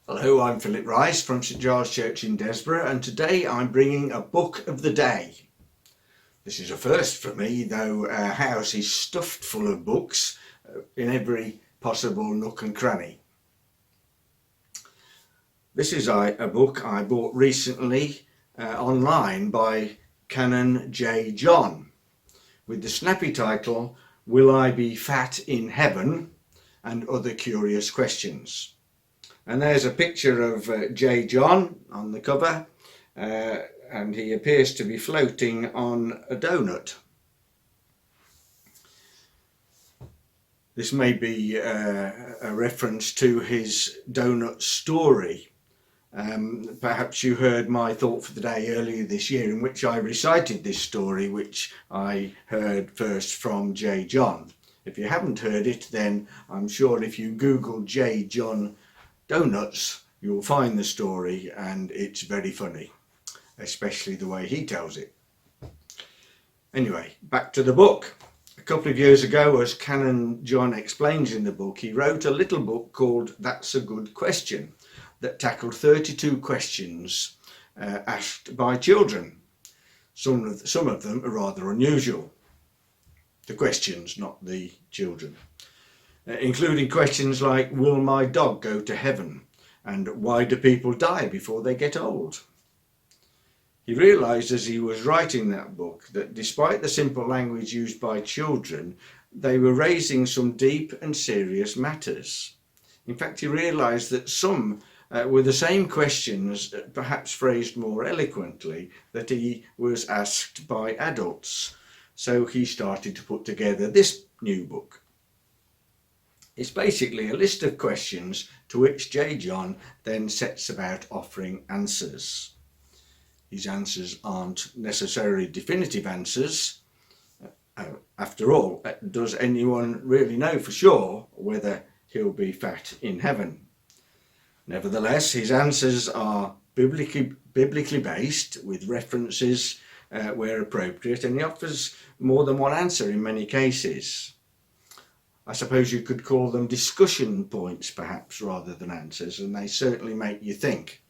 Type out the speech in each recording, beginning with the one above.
Hello, I'm Philip Rice from St Giles Church in Desborough, and today I'm bringing a book of the day. This is a first for me, though our house is stuffed full of books in every possible nook and cranny. This is a book I bought recently online by Canon J. John, with the snappy title, Will I Be Fat in Heaven? And Other Curious Questions. And there's a picture of J. John on the cover, and he appears to be floating on a donut. This may be a reference to his donut story. Perhaps you heard my thought for the day earlier this year, in which I recited this story, which I heard first from J. John. If you haven't heard it, then I'm sure if you Google J. John donuts, you'll find the story, and it's very funny, especially the way he tells it. Anyway, back to the book. A couple of years ago, as Canon John explains in the book, he wrote a little book called That's a Good Question, that tackled 32 questions asked by children. Some of them are rather unusual. The questions, not the children. Including questions like, will my dog go to heaven? And why do people die before they get old? He realised as he was writing that book that despite the simple language used by children, they were raising some deep and serious matters. In fact, he realised that some were the same questions, perhaps phrased more eloquently, that he was asked by adults. So he started to put together this new book. It's basically a list of questions to which J. John then sets about offering answers. His answers aren't necessarily definitive answers. After all, does anyone really know for sure whether he'll be fat in heaven? Nevertheless, his answers are biblically based, with references where appropriate, and he offers more than one answer in many cases. I suppose you could call them discussion points, perhaps, rather than answers, and they certainly make you think.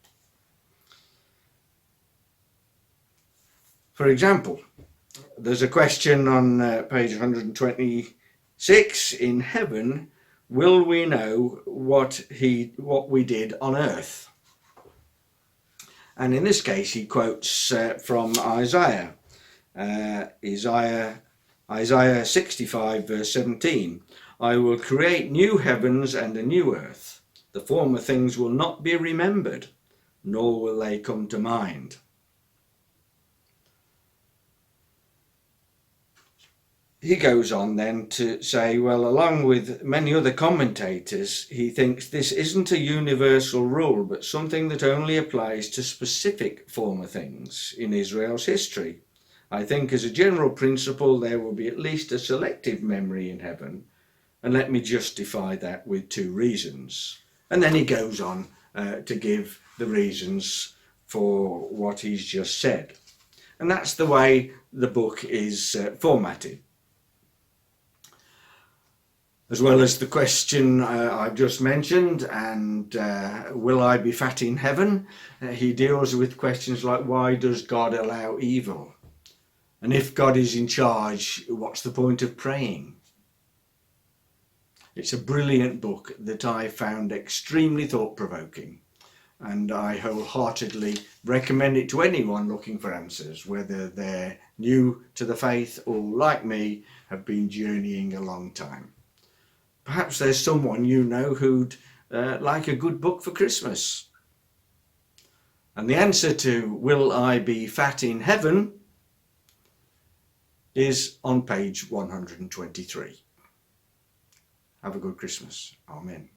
For example, there's a question on page 126. In heaven, will we know what we did on earth? And in this case, he quotes from Isaiah 65, verse 17. I will create new heavens and a new earth. The former things will not be remembered, nor will they come to mind. He goes on then to say, well, along with many other commentators, he thinks this isn't a universal rule, but something that only applies to specific former things in Israel's history. I think as a general principle, there will be at least a selective memory in heaven. And let me justify that with two reasons. And then he goes on to give the reasons for what he's just said. And that's the way the book is formatted. As well as the question I've just mentioned, and will I be fat in heaven? He deals with questions like, why does God allow evil? And if God is in charge, what's the point of praying? It's a brilliant book that I found extremely thought-provoking, and I wholeheartedly recommend it to anyone looking for answers, whether they're new to the faith or, like me, have been journeying a long time. Perhaps there's someone you know who'd like a good book for Christmas. And the answer to will I be fat in heaven is on page 123. Have a good Christmas. Amen.